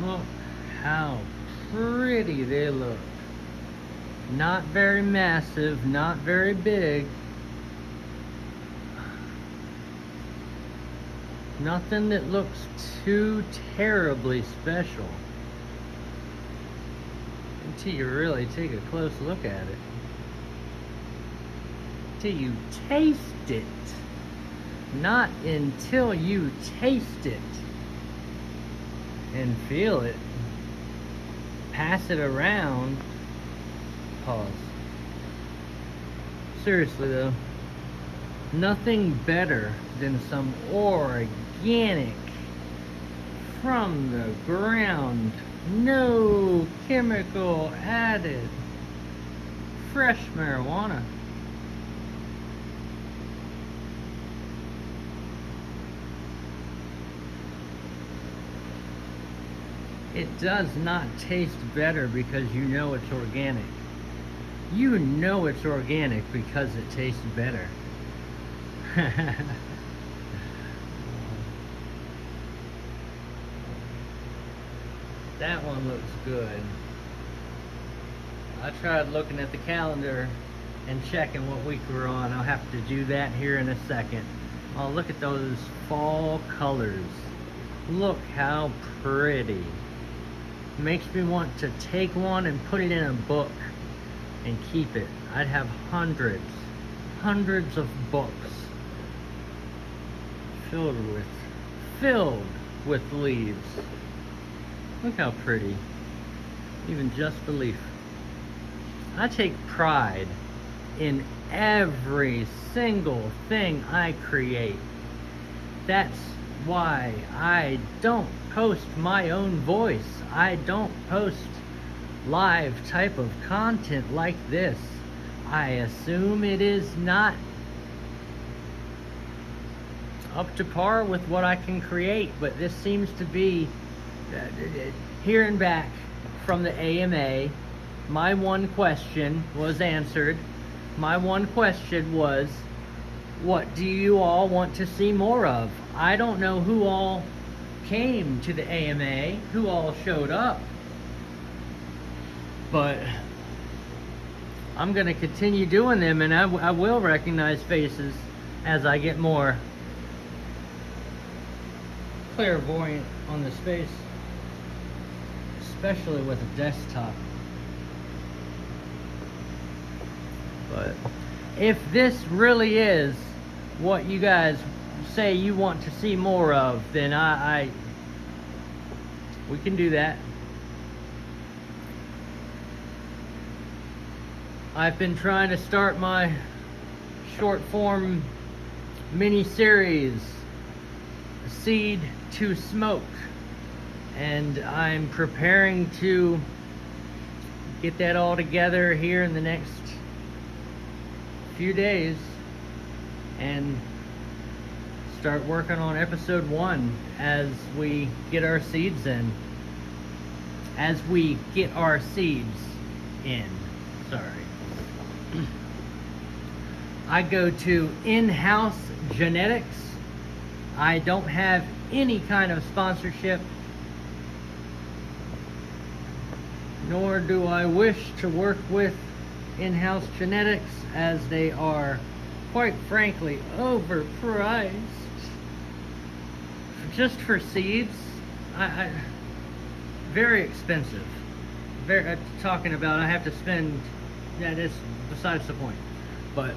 Look how pretty they look. Not very massive, not very big. Nothing that looks too terribly special until you really take a close look at it. Till you taste it. Not until you taste it and feel it. Pass it around. Pause. Seriously though, nothing better than some organic, from the ground, no chemical added, fresh marijuana. It does not taste better because you know it's organic. You know it's organic because it tastes better. That one looks good. I tried looking at the calendar and checking what week we're on. I'll have to do that here in a second. Oh, look at those fall colors. Look how pretty. Makes me want to take one and put it in a book and keep it. I'd have hundreds of books filled with leaves. Look how pretty. Even just the leaf. I take pride in every single thing I create. That's why I don't post my own voice. I don't post live type of content like this. I assume it is not up to par with what I can create, but this seems to be hearing back from the AMA. My one question was answered. My one question was, what do you all want to see more of? I don't know who all came to the AMA, who all showed up, but I'm going to continue doing them, and I will recognize faces as I get more clairvoyant on the space, especially with a desktop. But if this really is what you guys say you want to see more of, then we can do that. I've been trying to start my short form mini series, Seed to Smoke, and I'm preparing to get that all together here in the next few days and start working on episode 1 as we get our seeds in. As we get our seeds in. Sorry. I go to In-House Genetics. I don't have any kind of sponsorship, nor do I wish to work with In-House Genetics, as they are, quite frankly, overpriced. Just for seeds, very expensive. Talking about I have to spend, that's besides the point. But,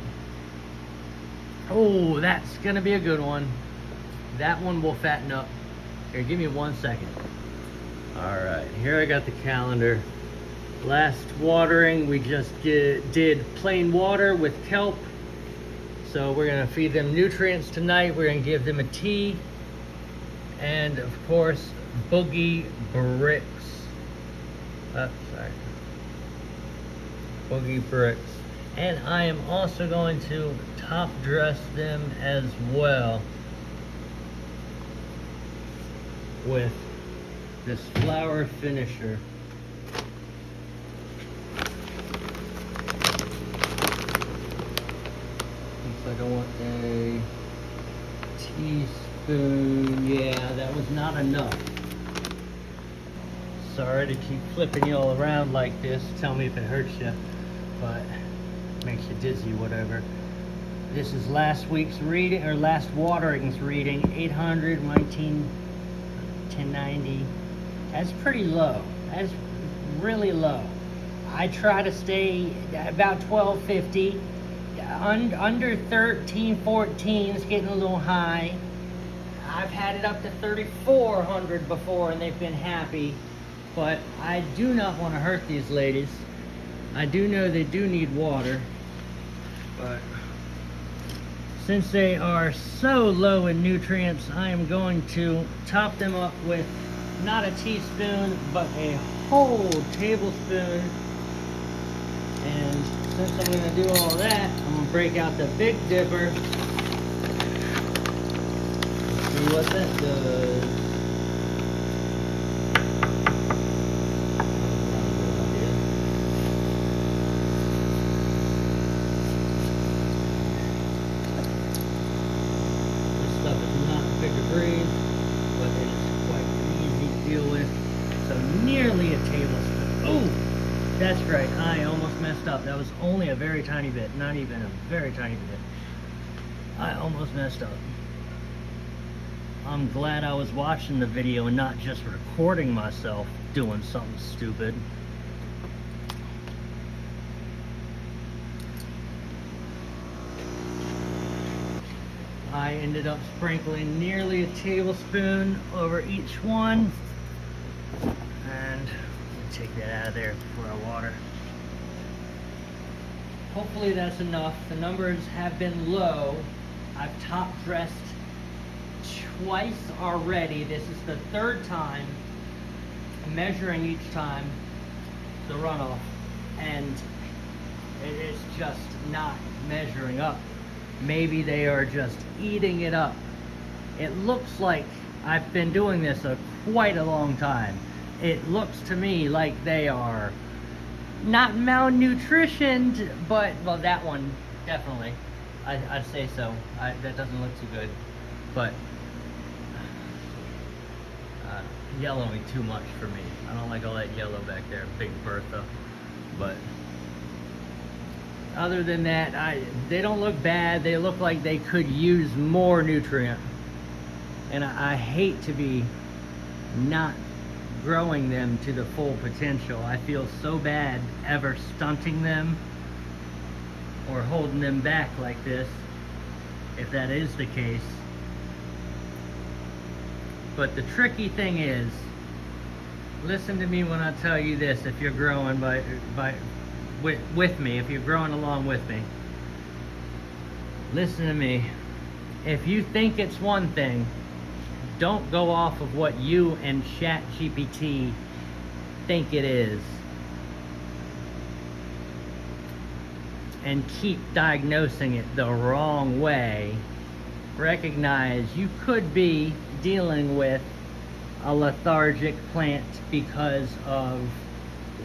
oh, that's gonna be a good one. That one will fatten up. Here, give me 1 second. Alright, here I got the calendar. Last watering, we just did plain water with kelp. So we're gonna feed them nutrients tonight. We're gonna give them a tea. And of course, Boogie Bricks. Boogie Bricks. And I am also going to top dress them as well with this flower finisher. Looks like I want a teaspoon. Yeah, that was not enough. sorry to keep flipping you all around like this. Tell me if it hurts you, but makes you dizzy, whatever. This is last week's reading, or last watering's reading, 800, 1090. That's pretty low. That's really low. I try to stay about 1250. Under 13, 14 is getting a little high. I've had it up to 3,400 before and they've been happy, but I do not want to hurt these ladies. I do know they do need water, but since they are so low in nutrients, I am going to top them up with not a teaspoon, but a whole tablespoon. And since I'm going to do all that, I'm going to break out the Big Dipper. See what that does. This stuff is not fit to breathe, but it is quite easy to deal with. So nearly a tablespoon. Oh, that's right. I almost messed up. That was only a very tiny bit, not even a very tiny bit. I almost messed up. I'm glad I was watching the video and not just recording myself doing something stupid. I ended up sprinkling nearly a tablespoon over each one. And take that out of there before I water. Hopefully that's enough. The numbers have been low. I've top dressed twice already. This is the third time, measuring each time the runoff, and it is just not measuring up. Maybe they are just eating it up. It looks like I've been doing this quite a long time. It looks to me like they are not malnutritioned, but, well, that one, definitely. I'd say so. That doesn't look too good. But, yellowing too much for me. I don't like all that yellow back there, Big Bertha. But, other than that, they don't look bad. They look like they could use more nutrient. And I hate to be not growing them to the full potential. I feel so bad ever stunting them or holding them back like this, if that is the case. But the tricky thing is, listen to me when I tell you this, if you're growing with me, if you're growing along with me. Listen to me. If you think it's one thing, don't go off of what you and ChatGPT think it is. And keep diagnosing it the wrong way. Recognize you could be dealing with a lethargic plant because of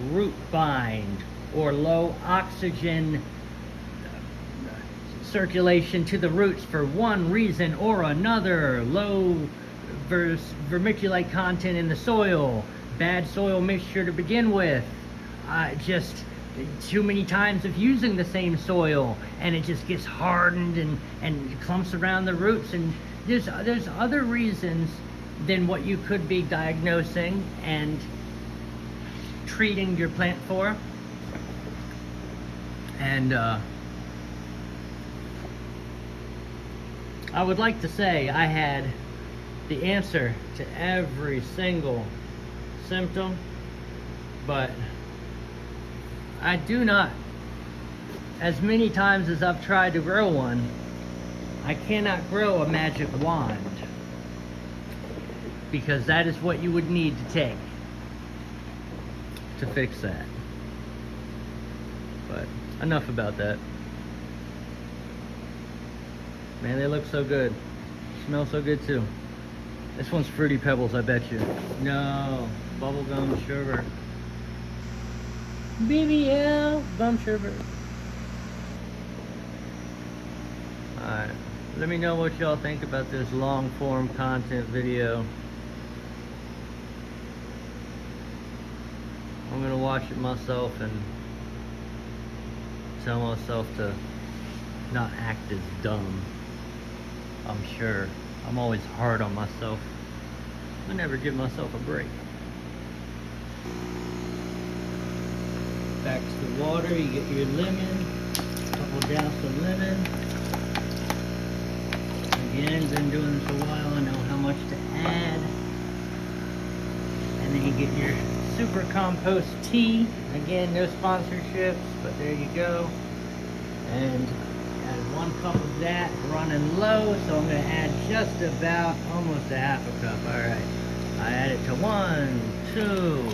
root bind or low oxygen circulation to the roots for one reason or another. Low vermiculite content in the soil, bad soil mixture to begin with, just too many times of using the same soil and it just gets hardened and clumps around the roots, and there's other reasons than what you could be diagnosing and treating your plant for. And I would like to say I had the answer to every single symptom, but I do not. As many times as I've tried to grow one, I cannot grow a magic wand, because that is what you would need to take to fix that. But enough about that. Man, they look so good. Smell so good too. This one's Fruity Pebbles, I bet you. No, bubblegum sugar. BBL gum sugar. Alright, let me know what y'all think about this long form content video. I'm gonna watch it myself and tell myself to not act as dumb. I'm sure. I'm always hard on myself. I never give myself a break. Back to the water, you get your lemon, a couple downs of lemon. Again, been doing this a while, I know how much to add. And then you get your Super Compost tea. Again, no sponsorships, but there you go. And add 1 cup of that, running low, so I'm gonna add just about almost a half a cup. All right, I add it to 1, 2,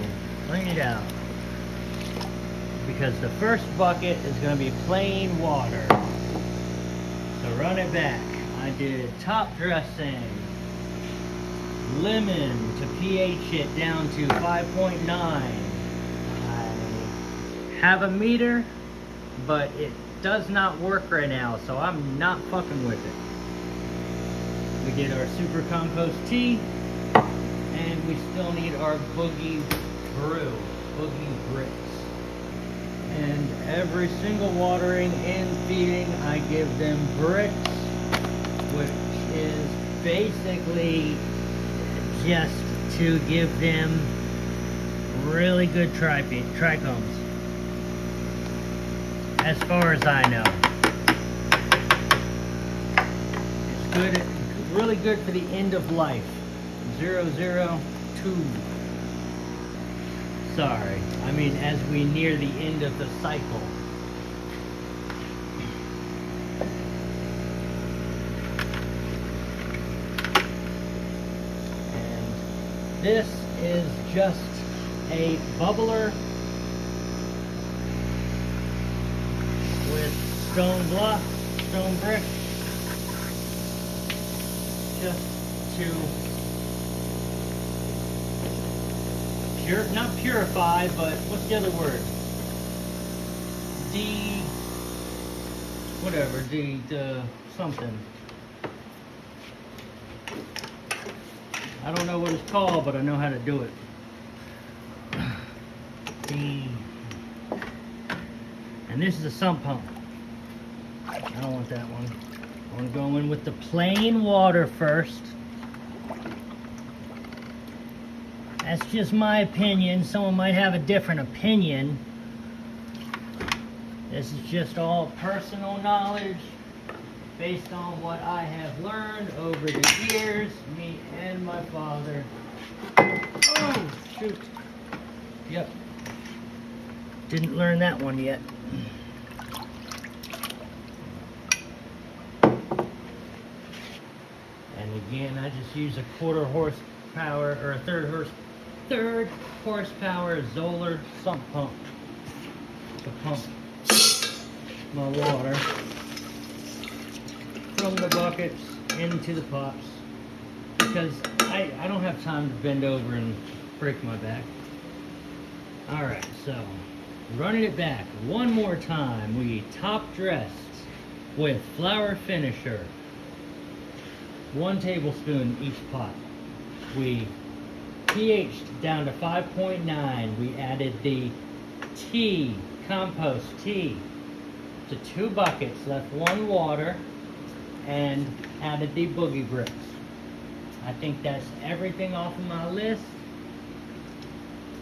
clean it out. Because the first bucket is gonna be plain water. So run it back. I did top dressing, lemon to pH it down to 5.9. I have a meter, but it does not work right now, so I'm not fucking with it. We did our Super Compost tea, and we still need our Boogie Brew, Boogie Bricks. And every single watering and feeding, I give them bricks, which is basically just to give them really good trichomes, as far as I know. It's good, really good for the end of life. 002. Sorry, I mean as we near the end of the cycle. And this is just a bubbler with stone block, stone brick, just to not purify, but what's the other word? Something. I don't know what it's called, but I know how to do it. And this is a sump pump. I don't want that one. I want to go in with the plain water first. That's just my opinion. Someone might have a different opinion. This is just all personal knowledge based on what I have learned over the years, me and my father. Oh, shoot. Yep. Didn't learn that one yet. And again, I just use a 1/4 horsepower or a third horsepower Zoller sump pump to pump my water from the buckets into the pots, because I don't have time to bend over and break my back. Alright, so running it back one more time, we top dressed with flour finisher, 1 tablespoon each pot. We pH'd down to 5.9. We added the tea, compost tea, to 2 buckets, left 1 water, and added the Boogie Bricks. I think that's everything off of my list,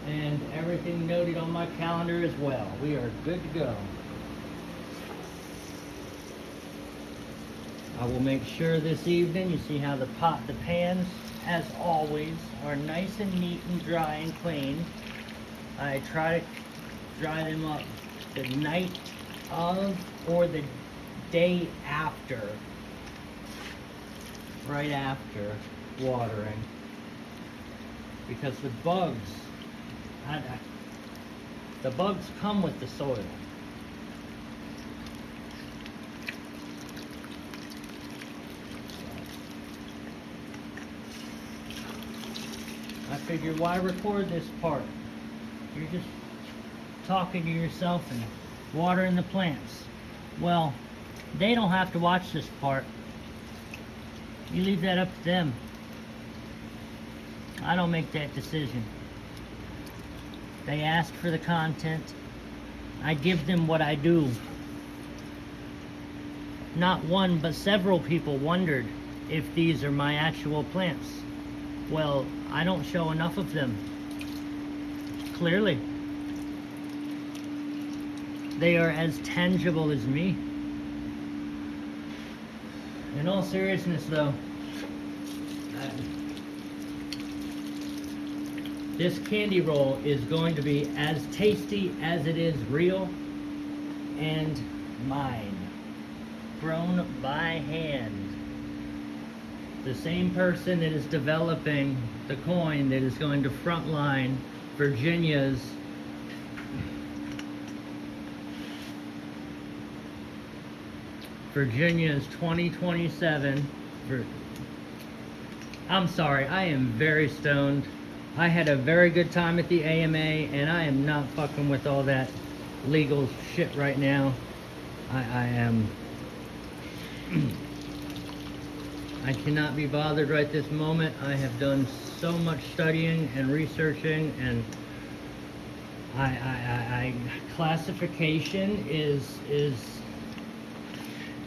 and everything noted on my calendar as well. We are good to go. I will make sure this evening, you see how the pans, as always, are nice and neat and dry and clean. I try to dry them up the night of or the day after, right after watering, because the bugs come with the soil. I figure, why record this part? You're just talking to yourself and watering the plants. Well, they don't have to watch this part. You leave that up to them. I don't make that decision. They asked for the content. I give them what I do. Not one, but several people wondered if these are my actual plants. Well, I don't show enough of them. Clearly. They are as tangible as me. In all seriousness though, this candy roll is going to be as tasty as it is real and mine. Grown by hand. The same person that is developing the coin that is going to frontline Virginia's Virginia's 2027. I'm sorry, I am very stoned. I had a very good time at the AMA, and I am not fucking with all that legal shit right now. I am. I cannot be bothered right this moment. I have done so much studying and researching, and classification is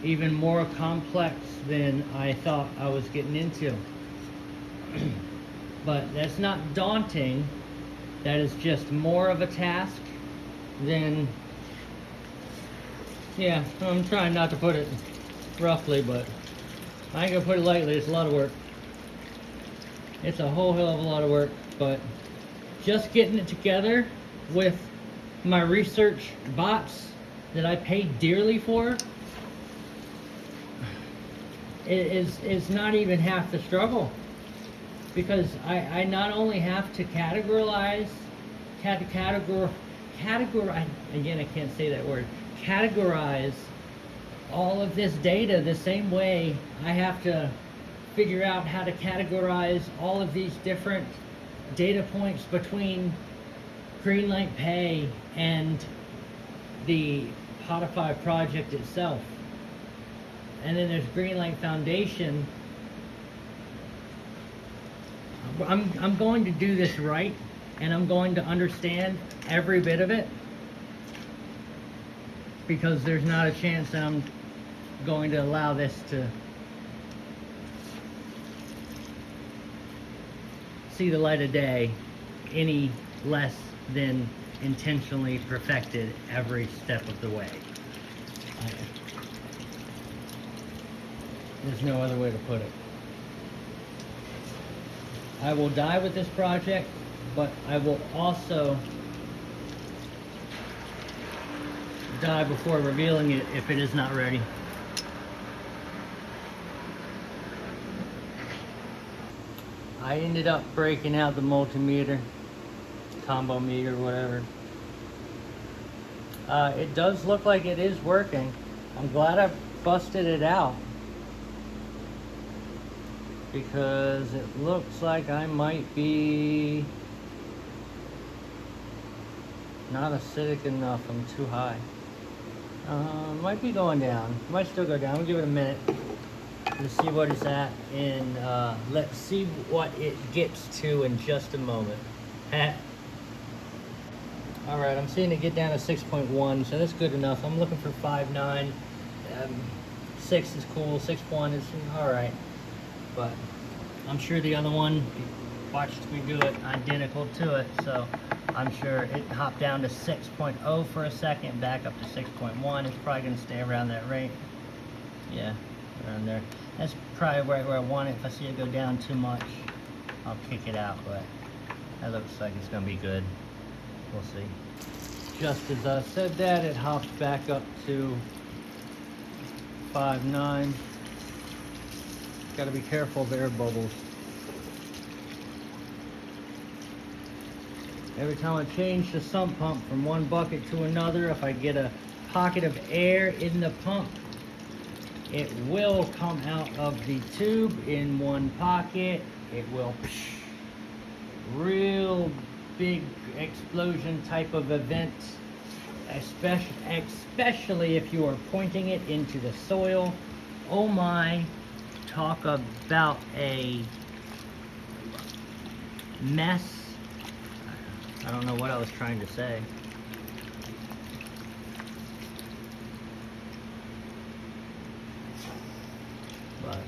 even more complex than I thought I was getting into. But that's not daunting. That is just more of a task than, yeah, I'm trying not to put it roughly, but I ain't gonna put it lightly. It's a lot of work. It's a whole hell of a lot of work, but just getting it together with my research bots that I paid dearly for is not even half the struggle, because I not only have to categorize, again, I can't say that word, categorize all of this data the same way I have to figure out how to categorize all of these different data points between Greenlight Pay and the Potify project itself. And then there's Greenlight Foundation. I'm going to do this right, and I'm going to understand every bit of it, because there's not a chance that I'm going to allow this to see the light of day any less than intentionally perfected every step of the way. There's no other way to put it. I will die with this project, but I will also die before revealing it if it is not ready. I ended up breaking out the multimeter, combo meter, whatever. It does look like it is working. I'm glad I busted it out, because it looks like I might be not acidic enough. I'm too high. Might be going down. Might still go down. We'll give it a minute to see what it's at, and let's see what it gets to in just a moment. Alright, I'm seeing it get down to 6.1, so that's good enough. I'm looking for 5.9. 6 is cool, 6.1 is alright. But I'm sure the other one watched me do it identical to it, so I'm sure it hopped down to 6.0 for a second, back up to 6.1. It's probably going to stay around that rate. Yeah, around there. That's probably right where I want it. If I see it go down too much, I'll kick it out, but that looks like it's going to be good. We'll see. Just as I said that, it hopped back up to 5.9. Got to be careful of air bubbles. Every time I change the sump pump from one bucket to another, if I get a pocket of air in the pump, it will come out of the tube in one pocket. It will real big explosion type of event, especially if you are pointing it into the soil. Oh my, talk about a mess. I don't know what I was trying to say. But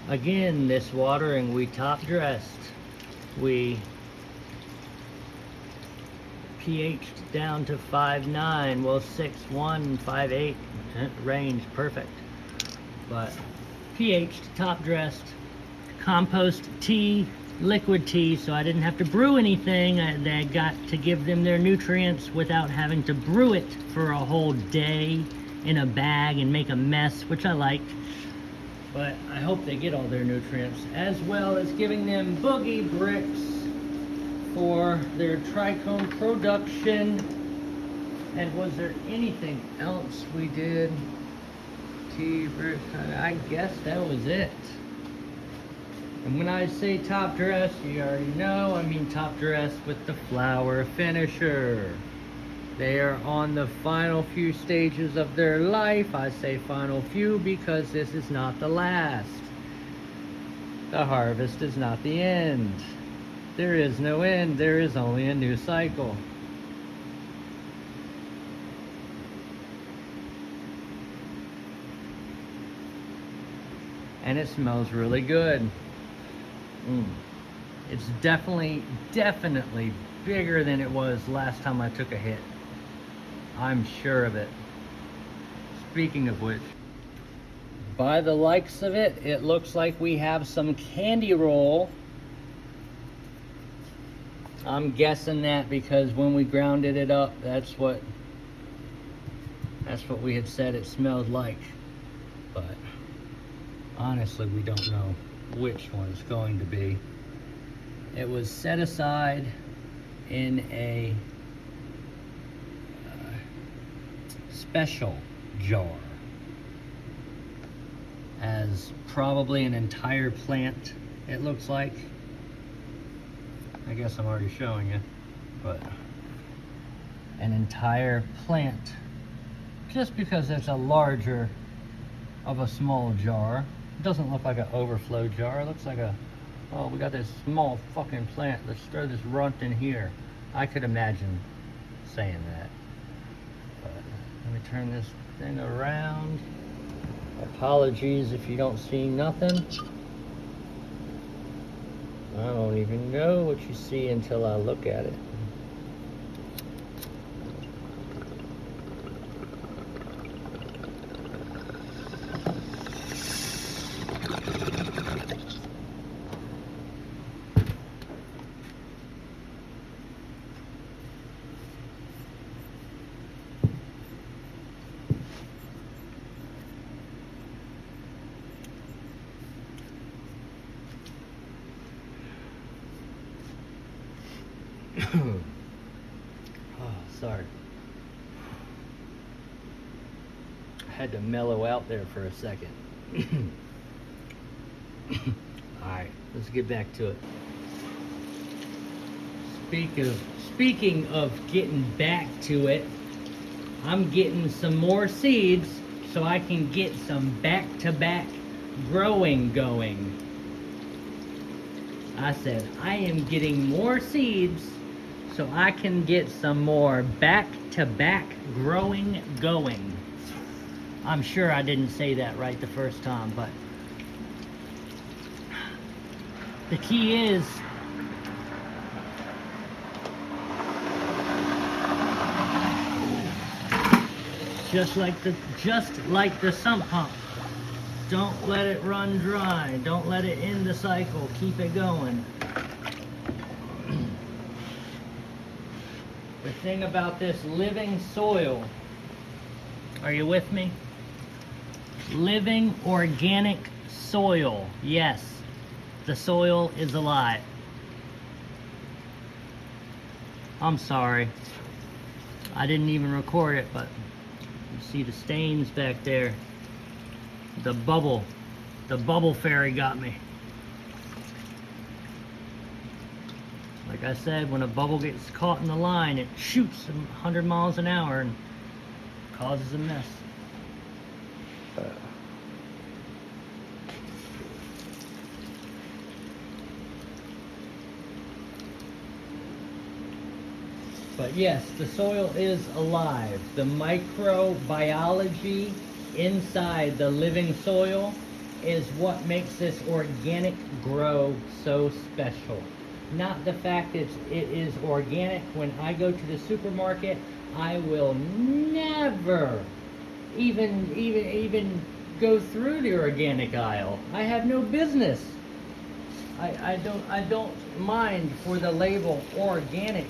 again, this watering, we top dressed. We pH'd down to 5.9, well 6.1, 5.8 range, perfect. But pH'd, top dressed, compost tea, liquid tea, so I didn't have to brew anything. I got to give them their nutrients without having to brew it for a whole day in a bag and make a mess, which I like. But I hope they get all their nutrients, as well as giving them boogie bricks for their trichome production. And was there anything else we did? Tea bricks, I guess that was it. And when I say top dress, you already know, I mean top dress with the flower finisher. They are on the final few stages of their life. I say final few because this is not the last. The harvest is not the end. There is no end, there is only a new cycle. And it smells really good. It's definitely bigger than it was last time I took a hit. I'm sure of it. Speaking of which, by the likes of it, it looks like we have some candy roll. I'm guessing that because when we grounded it up, that's what we had said it smelled like. But honestly, we don't know which one it's going to be. It was set aside in a special jar as probably an entire plant, it looks like. I guess I'm already showing you, but an entire plant, just because it's a larger of a small jar. It doesn't look like an overflow jar. It looks like a, oh, we got this small fucking plant. Let's throw this runt in here. I could imagine saying that. But let me turn this thing around. Apologies if you don't see nothing. I don't even know what you see until I look at it. Oh, sorry. I had to mellow out there for a second. Alright, let's get back to it. Speaking of getting back to it, I'm getting some more seeds so I can get some back-to-back growing going. I said I am getting more seeds so I can get some more back-to-back growing going. I'm sure I didn't say that right the first time, but the key is just like the sump pump. Don't let it run dry. Don't let it end the cycle. Keep it going. The thing about this living soil, are you with me? Living organic soil. Yes, the soil is alive. I'm sorry. I didn't even record it, but you see the stains back there. The bubble fairy got me. Like I said, when a bubble gets caught in the line, it shoots 100 miles an hour and causes a mess. But yes, the soil is alive. The microbiology inside the living soil is what makes this organic grow so special. Not the fact that it is organic. When I go to the supermarket, I will never even go through the organic aisle. I have no business. I don't mind for the label organic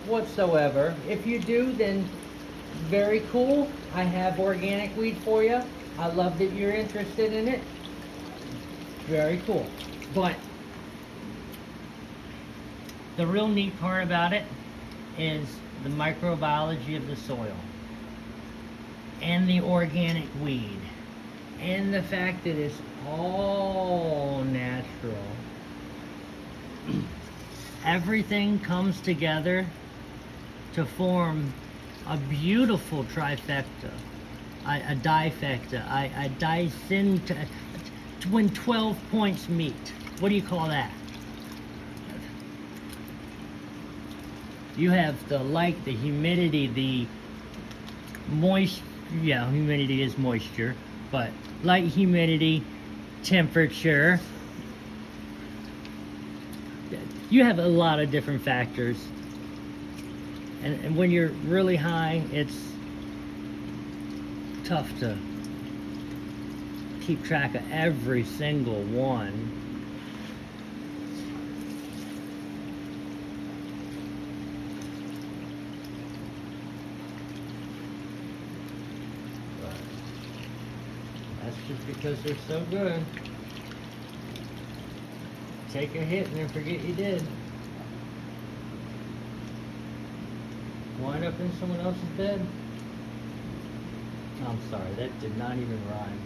whatsoever. If you do, then very cool. I have organic weed for you. I love that you're interested in it. Very cool. But the real neat part about it is the microbiology of the soil and the organic weed and the fact that it's all natural. Everything comes together to form a beautiful trifecta, a difecta, a dicenta, when 12 points meet. What do you call that? You have the light, the humidity, the moisture. Yeah, humidity is moisture, but light, humidity, temperature. You have a lot of different factors. And when you're really high, it's tough to keep track of every single one. But that's just because they're so good. Take a hit and then forget you did. Wind up in someone else's bed. I'm sorry, that did not even rhyme.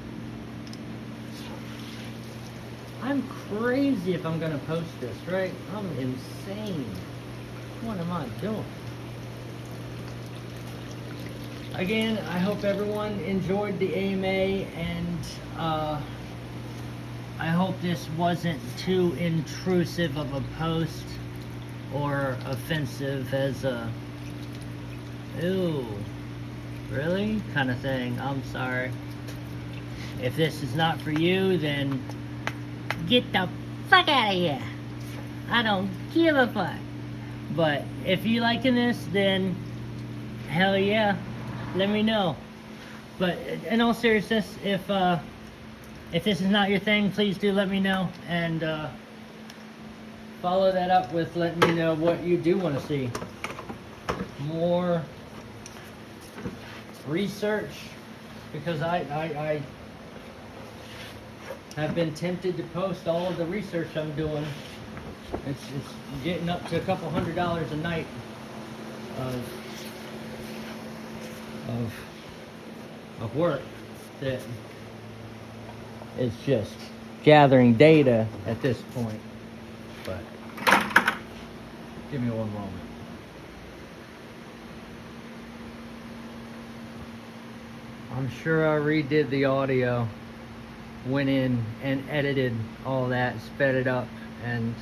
I'm crazy if I'm gonna post this, right? I'm insane. What am I doing? Again, I hope everyone enjoyed the AMA, and I hope this wasn't too intrusive of a post or offensive as a "ew, really?" kind of thing. I'm sorry. If this is not for you, then get the fuck out of here. I don't give a fuck. But if you liking this, then hell yeah, let me know. But in all seriousness, if this is not your thing, please do let me know, and follow that up with letting me know what you do want to see. More research, because I have been tempted to post all of the research I'm doing. It's getting up to a couple $100 a night of work that is just gathering data at this point. But give me one moment. I'm sure I redid the audio, went in and edited all that, sped it up, and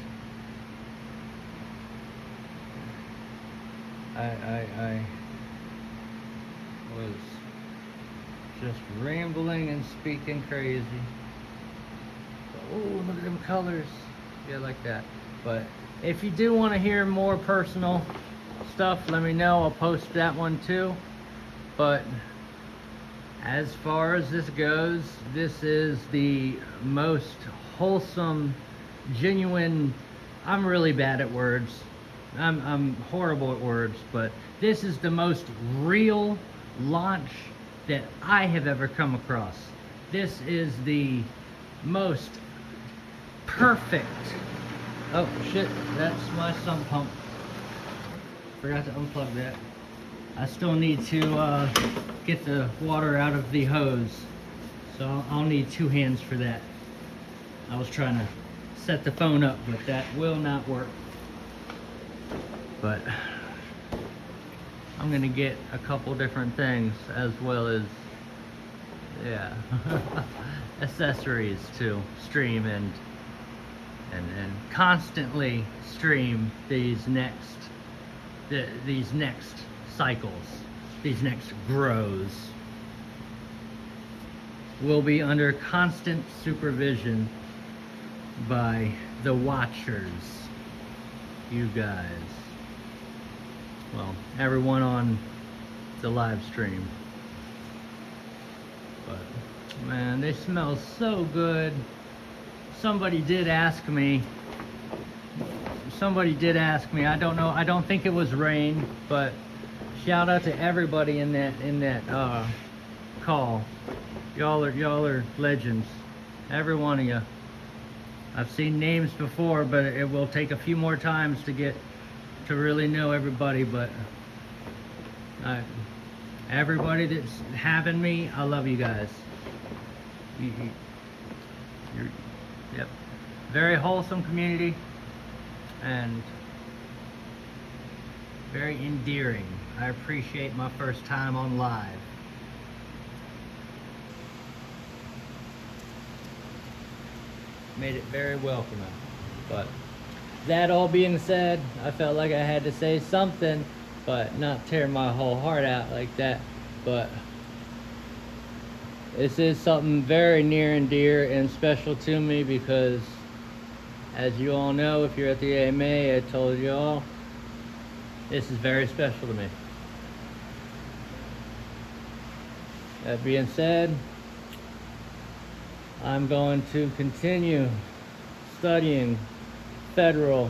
I was just rambling and speaking crazy. Oh, look at them colors. Yeah, like that. But if you do want to hear more personal stuff, let me know. I'll post that one too. But as far as this goes, this is the most wholesome, genuine. I'm really bad at words. I'm horrible at words, but this is the most real launch that I have ever come across. This is the most perfect. Oh shit, that's my sump pump. Forgot to unplug that. I still need to get the water out of the hose, so I'll need 2 hands for that. I was trying to set the phone up, but that will not work. But I'm gonna get a couple different things, as well as, yeah, accessories to stream and constantly stream these next these next cycles, these next grows, will be under constant supervision by the watchers, you guys. Well, everyone on the live stream. But man, they smell so good. Somebody did ask me, I don't know, I don't think it was rain, but shout out to everybody in that call. Y'all are legends, every one of you. I've seen names before, but it will take a few more times to really know everybody. But everybody that's having me, I love you guys. You're, yep, very wholesome community and very endearing. I appreciate my first time on live. Made it very welcoming. But that all being said, I felt like I had to say something, but not tear my whole heart out like that. But this is something very near and dear and special to me because, as you all know, if you're at the AMA, I told you all, this is very special to me. That being said, I'm going to continue studying federal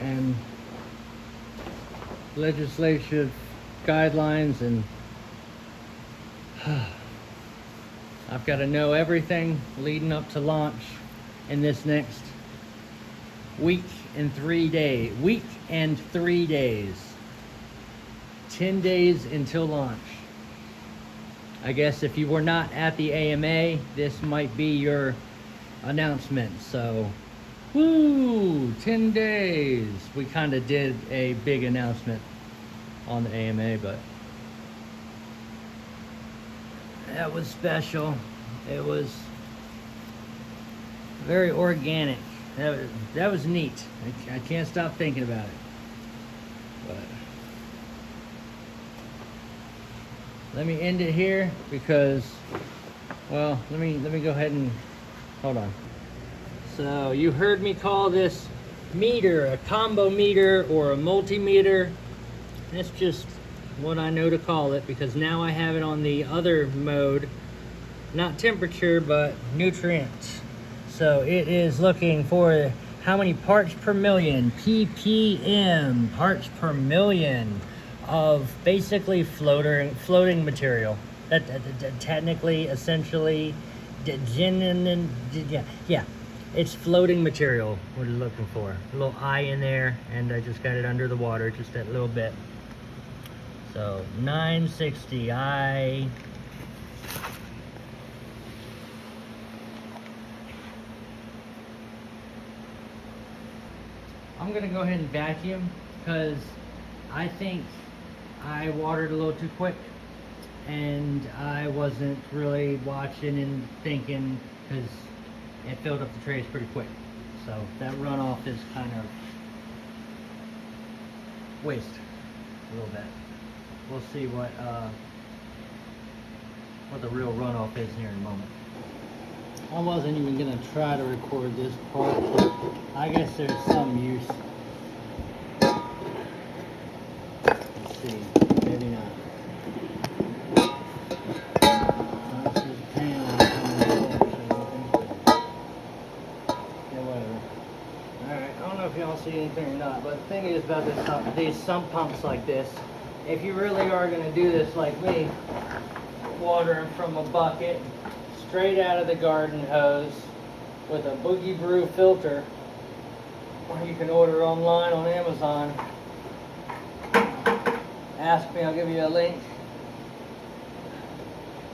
and legislative guidelines, and I've got to know everything leading up to launch in this next week and 3 days. 10 days until launch. I guess if you were not at the AMA, this might be your announcement. So, woo, 10 days. We kind of did a big announcement on the AMA, but that was special. It was very organic. That was neat. I can't stop thinking about it. But let me end it here because, well, let me go ahead and hold on. So you heard me call this meter a combo meter or a multimeter. That's just what I know to call it because now I have it on the other mode, not temperature but nutrients. So it is looking for how many parts per million, ppm, parts per million, of basically floating material. That technically, essentially, yeah, it's floating material we're looking for. A little I in there, and I just got it under the water, just that little bit. So 960 I. I'm gonna go ahead and vacuum because I think I watered a little too quick and I wasn't really watching and thinking because it filled up the trays pretty quick. So that runoff is kind of waste a little bit. We'll see what the real runoff is here in a moment. I wasn't even gonna try to record this part, but I guess there's some use. Let's see, maybe not. This is a pan yeah, whatever. Alright, I don't know if y'all see anything or not, but the thing is about these sump pumps like this, if you really are gonna do this like me, watering from a bucket, straight out of the garden hose with a Boogie Brew filter, or you can order online on Amazon. Ask me, I'll give you a link.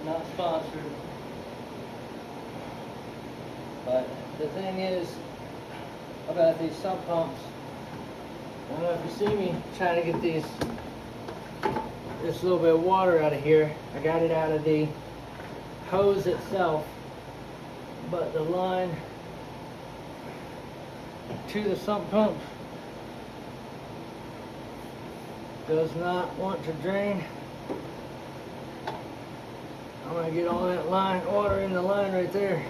Not sponsored. But the thing is about these sump pumps, I don't know if you see me trying to get this little bit of water out of here. I got it out of the hose itself, but the line to the sump pump does not want to drain. I'm gonna get all that line water in the line right there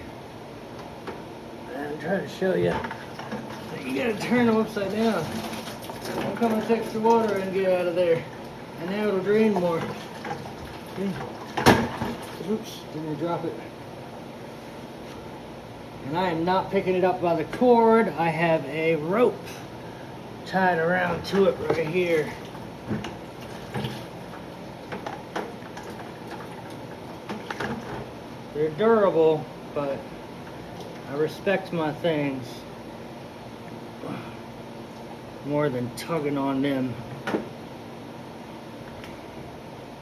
and try to show you. You gotta turn them upside down. Don't come and take the water and get out of there, and now it'll drain more. See? Oops, didn't drop it. And I am not picking it up by the cord. I have a rope tied around to it right here. They're durable, but I respect my things more than tugging on them.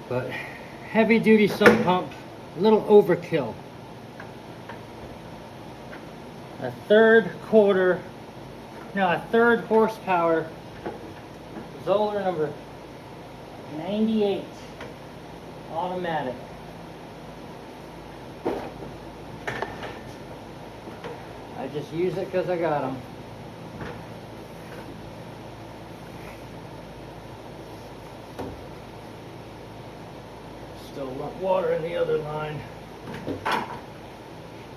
But heavy duty sump pump, a little overkill. A third horsepower Zoller number 98 automatic. I just use it because I got them. Still want water in the other line.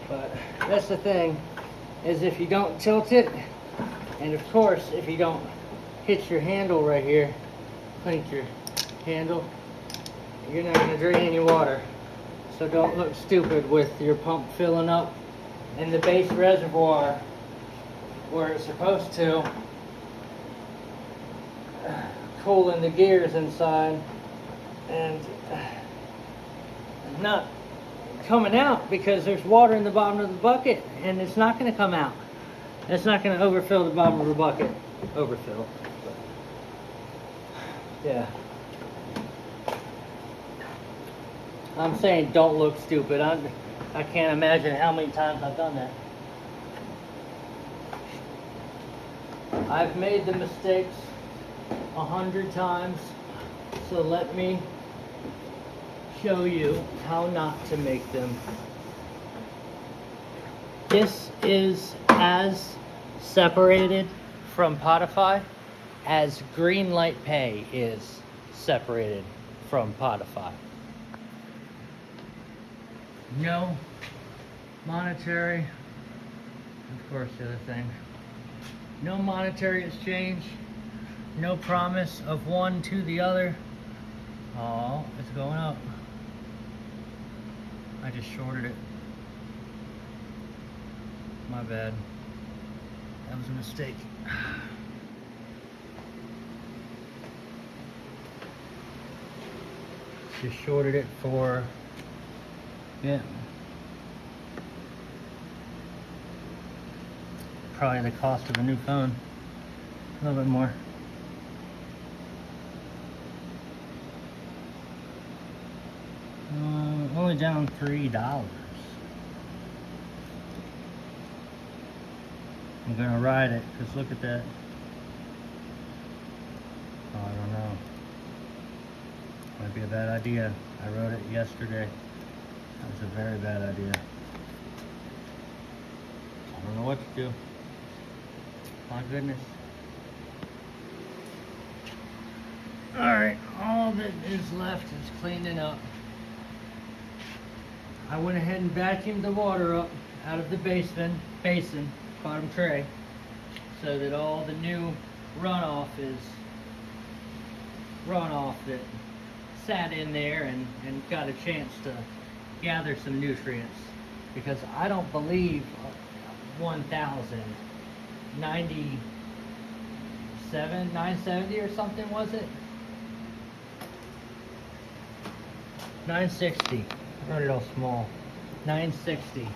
But that's the thing, is if you don't tilt it, and of course if you don't hit your handle right here, clink your handle, you're not going to drain any water. So don't look stupid with your pump filling up in the base reservoir where it's supposed to, cooling the gears inside and not coming out because there's water in the bottom of the bucket and it's not going to come out. It's not going to overfill the bottom of the bucket. Overfill. But yeah. I'm saying don't look stupid. I can't imagine how many times I've done that. I've made the mistakes 100 times, so let me show you how not to make them. This is as separated from Podify as Greenlight Pay is separated from Podify. No monetary, of course the other thing, no monetary exchange, no promise of one to the other. Oh, it's going up. I just shorted it. My bad. That was a mistake. Just shorted it for, yeah, probably the cost of a new phone. A little bit more. Only down $3. I'm gonna ride it, because look at that. Oh, I don't know. Might be a bad idea. I rode it yesterday. That was a very bad idea. I don't know what to do. My goodness. Alright, all that is left is cleaning up. I went ahead and vacuumed the water up out of the basin, bottom tray, so that all the new runoff that sat in there and got a chance to gather some nutrients, because I don't believe 970 or something, was it? 960. I wrote it all small. 960.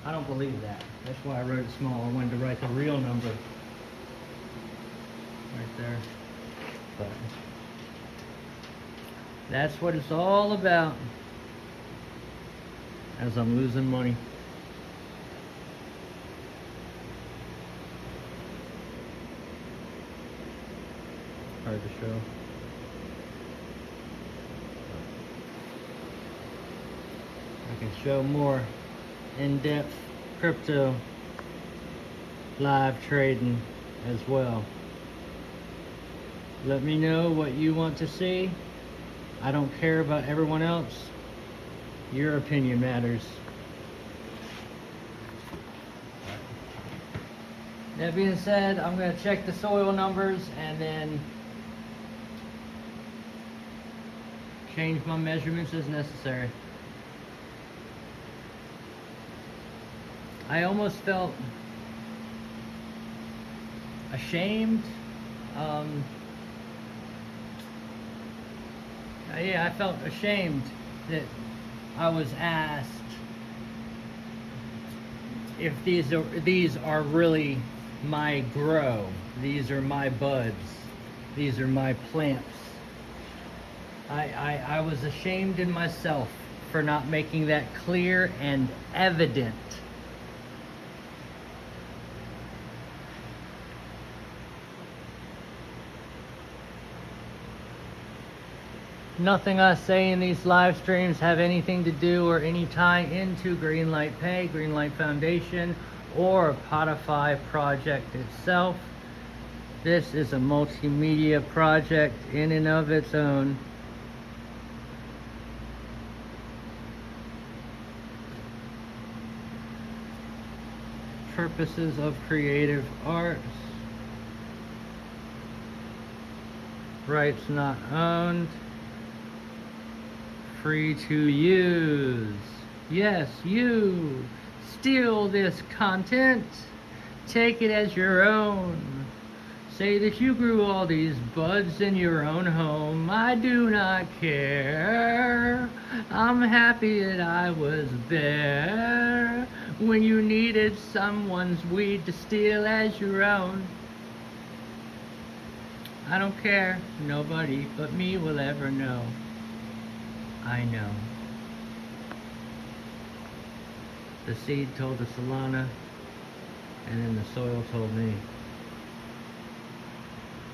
I don't believe that. That's why I wrote it small. I wanted to write the real number right there. But that's what it's all about. As I'm losing money. Hard to show. I can show more in-depth crypto live trading as well. Let me know what you want to see. I don't care about everyone else. Your opinion matters. That being said, I'm going to check the soil numbers and then change my measurements as necessary. I almost felt ashamed. Yeah, I felt ashamed that I was asked if these are really my grow. These are my buds. These are my plants. I was ashamed in myself for not making that clear and evident. Nothing I say in these live streams have anything to do or any tie into Greenlight Pay, Greenlight Foundation, or Potify project itself. This is a multimedia project in and of its own. Purposes of creative arts. Rights not owned. Free to use. Yes, you steal this content. Take it as your own. Say that you grew all these buds in your own home. I do not care. I'm happy that I was there when you needed someone's weed to steal as your own. I don't care. Nobody but me will ever know. I know. The seed told the Solana, and then the soil told me.